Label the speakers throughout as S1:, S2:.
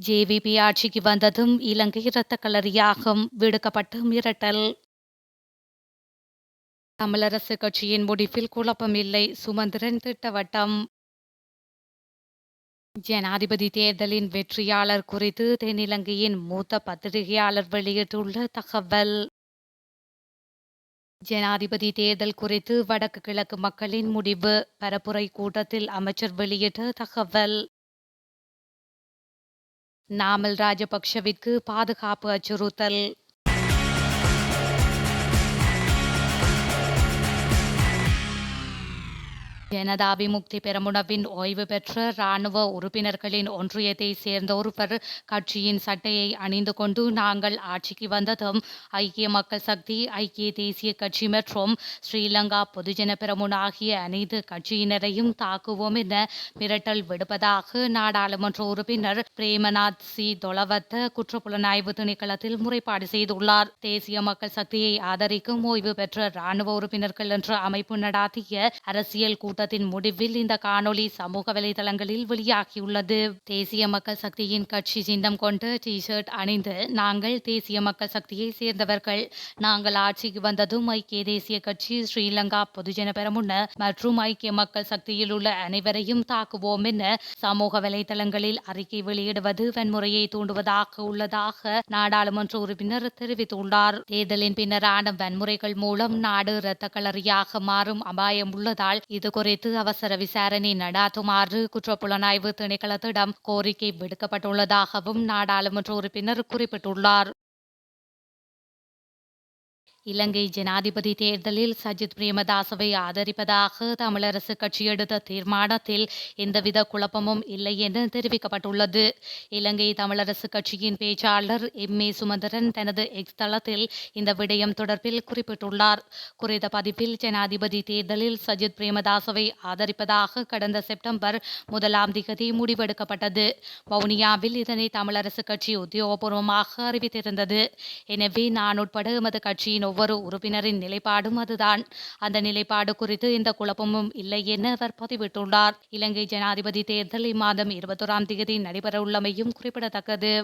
S1: JVP ஆட்சிக்கு வந்ததும் இலங்கை இரத்த களரியாகும் விடுக்கப்பட்ட மிரட்டல். தமிழரசு கட்சியின் முடிவில் குழப்பமில்லை, சுமந்திரன் திட்டவட்டம். ஜனாதிபதி தேர்தலின் வெற்றியாளர் குறித்து தென்னிலங்கையின் மூத்த பத்திரிகையாளர் வெளியிட்டுள்ள தகவல். ஜனாதிபதி தேர்தல் குறித்து வடக்கு கிழக்கு மக்களின் முடிவு, பரப்புரை கூட்டத்தில் அமைச்சர் வெளியிட்ட தகவல். நாமல் ராஜபக்ஷவிற்கு பாதுகாப்பு அச்சுறுத்தல். ஜனதா விமுக்தி பெரமுனவின் ஓய்வு பெற்ற இராணுவ உறுப்பினர்களின் ஒன்றியத்தை சேர்ந்த ஒருவர் கட்சியின் சட்டையை அணிந்து கொண்டு நாங்கள் ஆட்சிக்கு வந்ததும் ஐக்கிய மக்கள் சக்தி, ஐக்கிய தேசிய கட்சி மற்றும் ஸ்ரீலங்கா பொதுஜன பெரமுன ஆகிய அனைத்து கட்சியினரையும் தாக்குவோம் என மிரட்டல் விடுப்பதாக நாடாளுமன்ற உறுப்பினர் பிரேமநாத் சி தொலவத்த குற்றப்புலனாய்வு திணைக்களத்தில் முறைப்பாடு செய்துள்ளார். தேசிய மக்கள் சக்தியை ஆதரிக்கும் ஓய்வு பெற்ற இராணுவ உறுப்பினர்கள் என்ற அமைப்பு நடாத்திய அரசியல் கூட்டத்தின் முடிவில் இந்த காணொளி சமூக வலைதளங்களில் வெளியாகியுள்ளது. தேசிய மக்கள் சக்தியின் கட்சி சின்னம் கொண்ட டி-ஷர்ட் அணிந்து நாங்கள் தேசிய மக்கள் சக்தியை சேர்ந்தவர்கள், நாங்கள் ஆட்சிக்கு வந்ததும் ஐக்கிய தேசிய கட்சி, ஸ்ரீலங்கா பொதுஜன பெரமுன மற்றும் ஐக்கிய மக்கள் சக்தியில் உள்ள அனைவரையும் தாக்குவோம் என சமூக வலைதளங்களில் அறிக்கை வெளியிடுவது வன்முறையை தூண்டுவதாக உள்ளதாக நாடாளுமன்ற உறுப்பினர் தெரிவித்துள்ளார். தேர்தலின் பின்னரான வன்முறைகள் மூலம் நாடு இரத்த களரியாக மாறும் அபாயம் உள்ளதால் இது குறித்து அவசர விசாரணை நடாத்துமாறு குற்றப்புலனாய்வு திணைக்களத்திடம் கோரிக்கை விடுக்கப்பட்டுள்ளதாகவும் நாடாளுமன்ற உறுப்பினர் குறிப்பிட்டுள்ளார். இலங்கை ஜனாதிபதி தேர்தலில் சஜித் பிரேமதாசவை ஆதரிப்பதாக தமிழரசு கட்சி எடுத்த தீர்மானத்தில் எந்தவித குழப்பமும் இல்லை என தெரிவிக்கப்பட்டுள்ளது. இலங்கை தமிழரசு கட்சியின் பேச்சாளர் எம்.ஏ. சுமந்திரன் தனது எக்ஸ் தளத்தில் இந்த விடயம் தொடர்பில் குறிப்பிட்டுள்ளார். குறித்த பதிப்பில் ஜனாதிபதி தேர்தலில் சஜித் பிரேமதாசவை ஆதரிப்பதாக கடந்த செப்டம்பர் 1 முடிவெடுக்கப்பட்டது. வவுனியாவில் இதனை தமிழரசு கட்சி உத்தியோகபூர்வமாக அறிவித்திருந்தது. எனவே நான் உட்பட எமது கட்சியின் ஒவ்வொரு உறுப்பினரின் நிலைப்பாடும் அதுதான். அந்த நிலைப்பாடு குறித்து எந்த குழப்பமும் இல்லை என அவர் பதிவிட்டுள்ளார். இலங்கை ஜனாதிபதி தேர்தல் இம்மாதம் 21 நடைபெறவுள்ளமையும் குறிப்பிடத்தக்கது.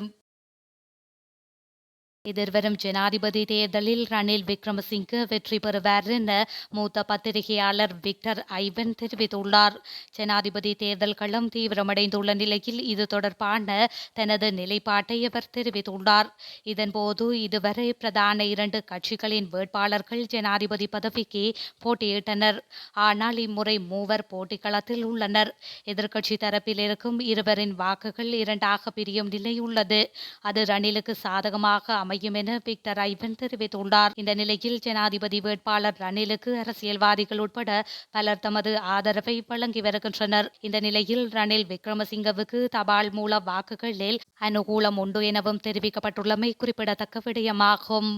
S1: எதிர்வரும் ஜனாதிபதி தேர்தலில் ரணில் விக்ரமசிங்க வெற்றி பெறுவார் என மூத்த பத்திரிகையாளர் விக்டர் ஐவன் தெரிவித்துள்ளார். ஜனாதிபதி தேர்தல் களம் தீவிரமடைந்துள்ள நிலையில் இது தொடர்பான தனது நிலைப்பாட்டை அவர் தெரிவித்துள்ளார். இதன்போது இதுவரை பிரதான 2 கட்சிகளின் வேட்பாளர்கள் ஜனாதிபதி பதவிக்கு போட்டியிட்டனர். ஆனால் இம்முறை 3 போட்டிக்களத்தில் உள்ளனர். எதிர்க்கட்சி தரப்பில் இருக்கும் இருவரின் வாக்குகள் 2ஆக பிரியும் நிலை உள்ளது. அது ரணிலுக்கு சாதகமாக அமையும் என விக்டர் ஐவன் தெரிவித்துள்ளார். இந்த நிலையில் ஜனாதிபதி வேட்பாளர் ரணிலுக்கு அரசியல்வாதிகள் உட்பட பலர் தமது ஆதரவை வழங்கி வருகின்றனர். இந்த நிலையில் ரணில் விக்ரமசிங்கவுக்கு தபால் மூல வாக்குகளில் அனுகூலம் உண்டு எனவும் தெரிவிக்கப்பட்டுள்ளமை குறிப்பிடத்தக்க விடயமாகும்.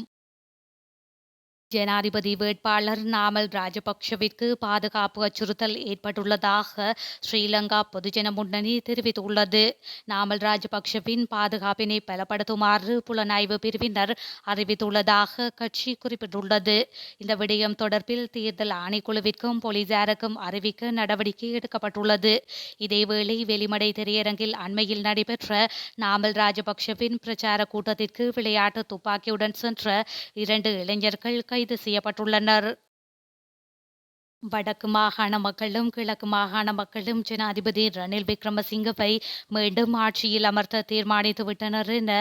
S1: ஜனாதிபதி வேட்பாளர் நாமல் ராஜபக்ஷவிற்கு பாதுகாப்பு அச்சுறுத்தல் ஏற்பட்டுள்ளதாக ஸ்ரீலங்கா பொதுஜன முன்னணி தெரிவித்துள்ளது. நாமல் ராஜபக்ஷவின் பாதுகாப்பினை பலப்படுத்துமாறு புலனாய்வு பிரிவினர் அறிவித்துள்ளதாக கட்சி குறிப்பிட்டுள்ளது. இந்த விடயம் தொடர்பில் தேர்தல் ஆணைக்குழுவிற்கும் போலீசாருக்கும் அறிவிக்க நடவடிக்கை எடுக்கப்பட்டுள்ளது. இதேவேளை வெளிமடை திரையரங்கில் அண்மையில் நடைபெற்ற நாமல் ராஜபக்ஷவின் பிரச்சார கூட்டத்திற்கு விளையாட்டு துப்பாக்கியுடன் சென்ற 2 இளைஞர்கள் கைது செய்யப்பட்டுள்ளனர். வடக்கு மாகாண மக்களும் கிழக்கு மாகாண மக்களும் ஜனாதிபதி ரணில் விக்ரமசிங்கவை மீண்டும் ஆட்சியில் அமர்த்த தீர்மானித்துவிட்டனர் என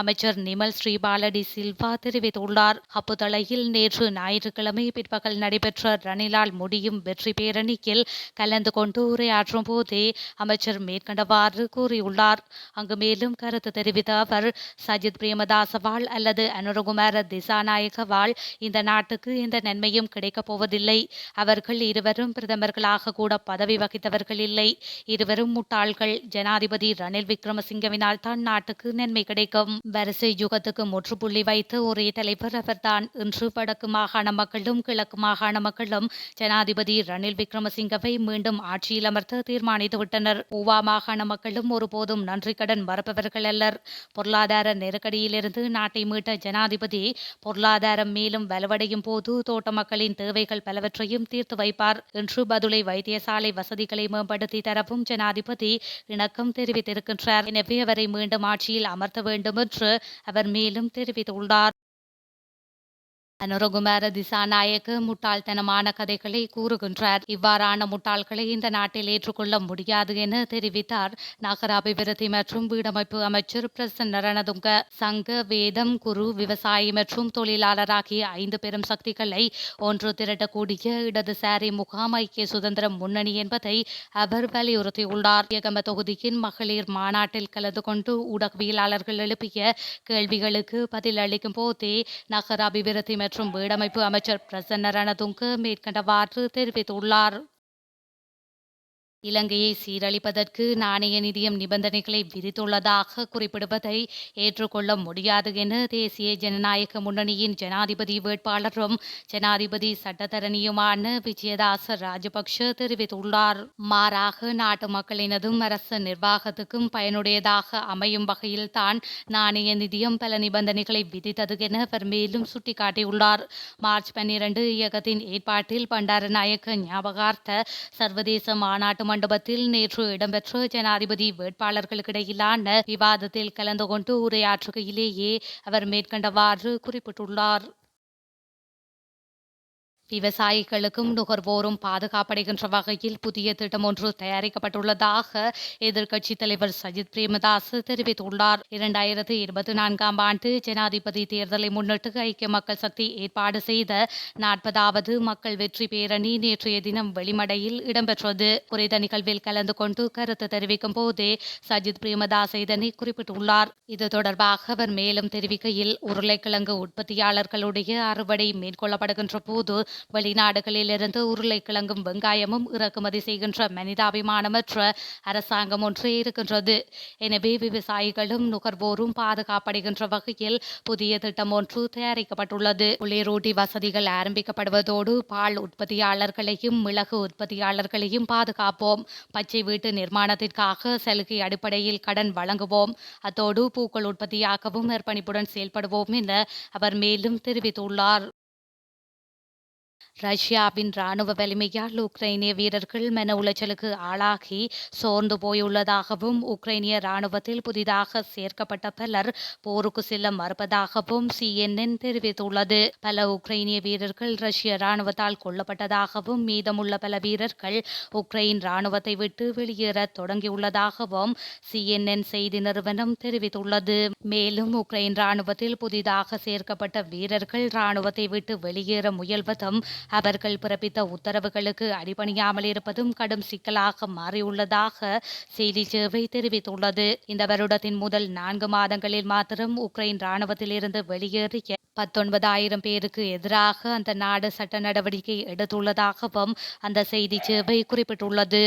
S1: அமைச்சர் நிமல் ஸ்ரீபாலடி சில்வா தெரிவித்துள்ளார். அப்புதளையில் நேற்று ஞாயிற்றுக்கிழமை பிற்பகல் நடைபெற்ற ரணிலால் முடியும் வெற்றி பேரணியில் கலந்து கொண்டு உரையாற்றும் போதே அமைச்சர் மேற்கண்டவாறு கூறியுள்ளார். அங்கு மேலும் கருத்து தெரிவித்த அவர், சஜித் பிரேமதாசவால் அல்லது அனுரகுமார திசாநாயக்கவால் இந்த நாட்டுக்கு எந்த நன்மையும் கிடைக்கப் போவதில்லை. அவர்கள் இருவரும் பிரதமர்களாக கூட பதவி வகித்தவர்கள் இல்லை. இருவரும் முட்டாள்கள். ஜனாதிபதி ரணில் விக்ரமசிங்கவினால் தான் நாட்டுக்கு நன்மை கிடைக்கும். வரிசை யுகத்துக்கு முற்றுப்புள்ளி வைத்த ஒரே தலைவர் அவர்தான். இன்று வடக்கு மாகாண மக்களும் கிழக்கு மாகாண மக்களும் ஜனாதிபதி ரணில் விக்ரமசிங்கவை மீண்டும் ஆட்சியில் அமர்த்த தீர்மானித்துவிட்டனர். ஊவா மாகாண மக்களும் ஒருபோதும் நன்றி கடன் மறப்பவர்கள் அல்லர். பொருளாதார நெருக்கடியிலிருந்து நாட்டை மீட்ட ஜனாதிபதி பொருளாதாரம் மேலும் வலுவடையும் போது தோட்ட மக்களின் தேவைகள் பலவற்றையும் தீர்த்து வைப்பார் என்று பதுளை வைத்தியசாலை வசதிகளை மேம்படுத்தி தரவும் ஜனாதிபதி இணக்கம் தெரிவித்திருக்கின்றார். எனவே அவரை மீண்டும் ஆட்சியில் அமர்த்த வேண்டும் என்று அவர் மேலும் தெரிவித்துள்ளார். அனுரகுமார திசாநாயக்க முட்டாள்தனமான கதைகளை கூறுகின்றார். இவ்வாறான முட்டாள்களை இந்த நாட்டில் ஏற்றுக்கொள்ள முடியாது என தெரிவித்தார் நகர அபிவிருத்தி மற்றும் வீடமைப்பு அமைச்சர் பிரசன்ன ரணதுங்க. சங்க, வேதம், குரு, விவசாயி மற்றும் தொழிலாளர் ஆகிய 5 பெரும் சக்திகளை ஒன்று திரட்டக்கூடிய இடதுசாரி முகாம் ஐக்கிய சுதந்திர முன்னணி என்பதை அவர் வலியுறுத்தியுள்ளார். ஏகம தொகுதியின் மகளிர் மாநாட்டில் கலந்து கொண்டு ஊடகவியலாளர்கள் எழுப்பிய கேள்விகளுக்கு பதில் அளிக்கும் போதே நகர அபிவிருத்தி மற்றும் வீடமைப்பு அமைச்சர் பிரசன்ன ரணதுங்க மேற்கண்டவாறு தெரிவித்துள்ளார். இலங்கையை சீரழிப்பதற்கு நாணய நிதியம் நிபந்தனைகளை விதித்துள்ளதாக குறிப்பிடுவதை ஏற்றுக்கொள்ள முடியாது என தேசிய ஜனநாயக முன்னணியின் ஜனாதிபதி வேட்பாளரும் ஜனாதிபதி சட்டத்தரணியுமான விஜயதாச ராஜபக்ஷ தெரிவித்துள்ளார். மாறாக நாட்டு மக்களினதும் அரசு நிர்வாகத்துக்கும் பயனுடையதாக அமையும் வகையில் தான் நாணய நிதியம் பல நிபந்தனைகளை விதித்தது என அவர் மேலும் சுட்டிக்காட்டியுள்ளார். மார்ச் 12 இயக்கத்தின் ஏற்பாட்டில் பண்டாரநாயக்க ஞாபகார்த்த சர்வதேச மாநாட்டு மண்டபத்தில் நேற்று இடம்பெற்ற ஜனாதிபதி வேட்பாளர்களுக்கிடையிலான விவாதத்தில் கலந்து கொண்டு உரையாற்றுகையிலேயே அவர் மேற்கண்டவாறு குறிப்பிட்டுள்ளார். விவசாயிகளுக்கும் நுகர்வோரும் பாதுகாப்படைகின்ற வகையில் புதிய திட்டம் ஒன்று தயாரிக்கப்பட்டுள்ளதாக எதிர்க்கட்சித் தலைவர் சஜித் பிரேமதாஸ் தெரிவித்துள்ளார். 2024ஆம் ஆண்டு ஜனாதிபதி தேர்தலை முன்னிட்டு ஐக்கிய மக்கள் சக்தி ஏற்பாடு செய்த 40வது மக்கள் வெற்றி பேரணி நேற்றைய தினம் வெளிமடையில் இடம்பெற்றது. குறித்த நிகழ்வில் கலந்து கொண்டு கருத்து தெரிவிக்கும் போதே சஜித் பிரேமதாஸ் இதனை குறிப்பிட்டுள்ளார். இது தொடர்பாக அவர் மேலும் தெரிவிக்கையில், உருளைக்கிழங்கு உற்பத்தியாளர்களுடைய அறுவடை மேற்கொள்ளப்படுகின்ற போது வெளிநாடுகளிலிருந்து உருளைக்கிழங்கும் வெங்காயமும் இறக்குமதி செய்கின்ற மனிதாபிமானமற்ற அரசாங்கம் ஒன்றே இருக்கின்றது. எனவே விவசாயிகளும் நுகர்வோரும் பாதுகாப்படைகின்ற வகையில் புதிய திட்டம் ஒன்று தயாரிக்கப்பட்டுள்ளது. குளிரூட்டி வசதிகள் ஆரம்பிக்கப்படுவதோடு பால் உற்பத்தியாளர்களையும் மிளகு உற்பத்தியாளர்களையும் பாதுகாப்போம். பச்சை வீட்டு நிர்மாணத்திற்காக சலுகை அடிப்படையில் கடன் வழங்குவோம். அத்தோடு பூக்கள் உற்பத்தியாகவும் அர்ப்பணிப்புடன் செயல்படுவோம் என அவர் மேலும் தெரிவித்துள்ளார். ரஷ்யாவின் ராணுவ வலிமையால் உக்ரைனிய வீரர்கள் மன உளைச்சலுக்கு ஆளாகி சோர்ந்து போயுள்ளதாகவும் உக்ரைனிய ராணுவத்தில் புதிதாக சேர்க்கப்பட்ட பலர் போருக்கு செல்ல மறுப்பதாகவும் CNN தெரிவித்துள்ளது. பல உக்ரைனிய வீரர்கள் ரஷ்ய ராணுவத்தால் கொல்லப்பட்டதாகவும் மீதமுள்ள பல வீரர்கள் உக்ரைன் ராணுவத்தை விட்டு வெளியேற தொடங்கியுள்ளதாகவும் CNN செய்தி நிறுவனம் தெரிவித்துள்ளது. மேலும் உக்ரைன் ராணுவத்தில் புதிதாக சேர்க்கப்பட்ட வீரர்கள் ராணுவத்தை விட்டு வெளியேற முயல்வதும் அவர்கள் பிறப்பித்த உத்தரவுகளுக்கு அடிபணியாமல் இருப்பதும் கடும் சிக்கலாக மாறியுள்ளதாக செய்தி சேவை தெரிவித்துள்ளது. இந்த வருடத்தின் முதல் 4 மாதங்களில் மாத்திரம் உக்ரைன் ராணுவத்திலிருந்து வெளியேறிய 19,000 பேருக்கு எதிராக அந்த நாடு சட்ட நடவடிக்கை எடுத்துள்ளதாகவும் அந்த செய்தி சேவை குறிப்பிட்டுள்ளது.